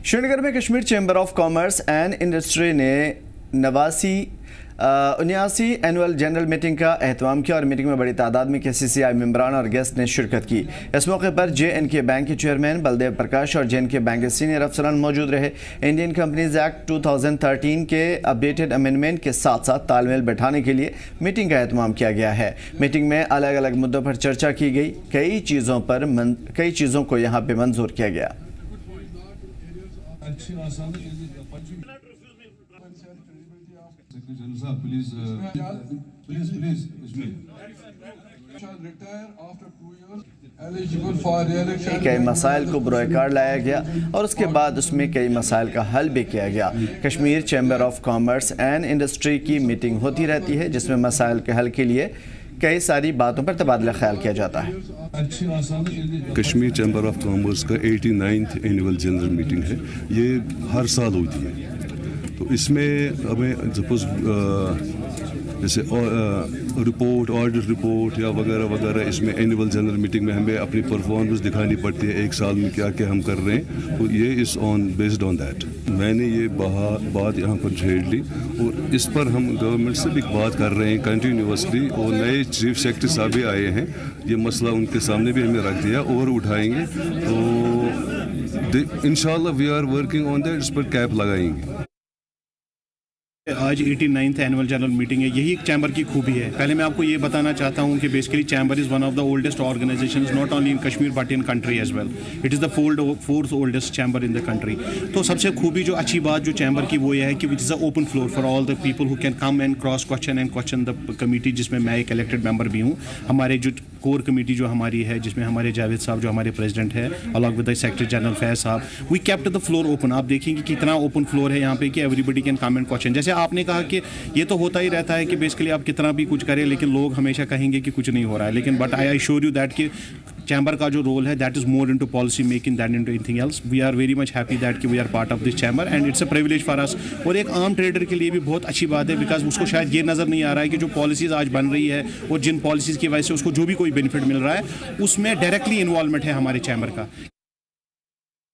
श्रीनगर में Kashmir chamber of commerce and industry ने 79 annual general meeting का एहतमाम किया और मीटिंग में बड़ी तादाद में KCCI मेंबरान और गेस्ट ने शिरकत की। इस मौके पर JNK बैंक के चेयरमैन बलदेव प्रकाश और JNK बैंक के सीनियर अफसरान मौजूद रहे। इंडियन कंपनीज एक्ट 2013 के अपडेटेड अमेंडमेंट के साथ साथ तालमेल बैठाने के लिए मीटिंग का एहतमाम किया गया है। मीटिंग में अलग अलग मुद्दों पर चर्चा की गई। कई चीज़ों को यहाँ पे मंजूर किया गया। कई मसाइल को बरोएकार लाया गया और उसके बाद उसमें कई मसाइल का हल भी किया गया। Kashmir chamber of commerce and industry की मीटिंग होती रहती है जिसमें मसाइल के हल के लिए कई सारी बातों पर तबादला ख्याल किया जाता है। कश्मीर चैम्बर ऑफ कॉमर्स का 89th एनुअल जनरल मीटिंग है। ये हर साल होती है। तो इसमें हमें सपोज जैसे रिपोर्ट, ऑडिट रिपोर्ट या वगैरह वगैरह, इसमें एनुअल जनरल मीटिंग में हमें अपनी परफॉर्मेंस दिखानी पड़ती है, एक साल में क्या क्या हम कर रहे हैं। तो ये इज़ बेस्ड ऑन दैट। मैंने ये बात यहाँ पर छेड़ ली और इस पर हम गवर्नमेंट से भी बात कर रहे हैं कंटिन्यूसली, और नए चीफ सेक्रेटरी साहब भी आए हैं। ये मसला उनके सामने भी हमें रख दिया और उठाएंगे। तो इंशाल्लाह we are working on that. इस पर कैप लगाएंगे। आज 89th एनुअल जनरल मीटिंग है। यही एक चैम्बर की खूबी है। पहले मैं आपको ये बताना चाहता हूँ कि basically chamber is one of the oldest organisations not only in Kashmir but in country as well. It is the fourth oldest chamber in the country. तो सबसे खूबी जो अच्छी बात जो चैम्बर की वो ये है कि which is a open floor for all the people who can come and cross question the committee, जिसमें मैं एक इलेक्टेड मेंबर भी हूँ। हमारे जो कोर कमेटी जो हमारी है, जिसमें हमारे जावेद साहब जो हमारे प्रेसिडेंट है, along with the secretary general Faiz साहब, we kept the floor open. आप देखेंगे कि कितना ओपन फ्लोर है यहाँ पे कि everybody can come and question. जैसे आपने कहा कि ये तो होता ही रहता है कि बेसिकली आप कितना भी कुछ करें लेकिन लोग हमेशा कहेंगे कि कुछ नहीं हो रहा है, लेकिन but I sure you that कि चैम्बर का जो रोल है that is more into policy making that into anything else. We are very much happy that कि we are part of this chamber and it's a privilege for us. और एक आम trader के लिए भी बहुत अच्छी बात है, बिकॉज उसको शायद ये नज़र नहीं आ रहा है कि जो पॉलिसीज़ आज बन रही है और जिन पॉलिसीज़ की वजह से उसको जो भी कोई बेनिफिट मिल रहा है उसमें डायरेक्टली इन्वॉल्वमेंट है हमारे चैम्बर का।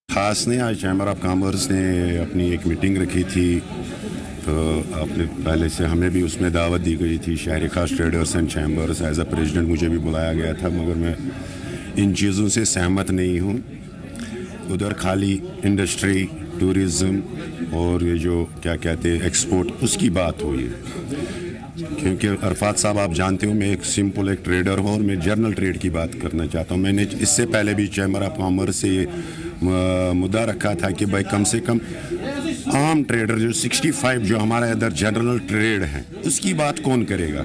खास ने आज चैम्बर ऑफ कॉमर्स ने अपनी एक मीटिंग रखी थी। तो अपने पहले से हमें भी उसमें दावत दी गई थी। शहरी खास traders and chambers as a president मुझे भी बुलाया गया था, मगर मैं इन चीज़ों से सहमत नहीं हूँ। उधर खाली इंडस्ट्री, टूरिज़म और ये जो क्या कहते हैं एक्सपोर्ट, उसकी बात हुई है। क्योंकि अरफात साहब आप जानते हो मैं एक सिंपल एक ट्रेडर हूँ और मैं जर्नल ट्रेड की बात करना चाहता हूँ। मैंने इससे पहले भी चैम्बर ऑफ कॉमर्स से ये मुद्दा रखा था कि भाई कम से कम आम ट्रेडर जो 65 जो हमारे इधर जनरल ट्रेड है उसकी बात कौन करेगा।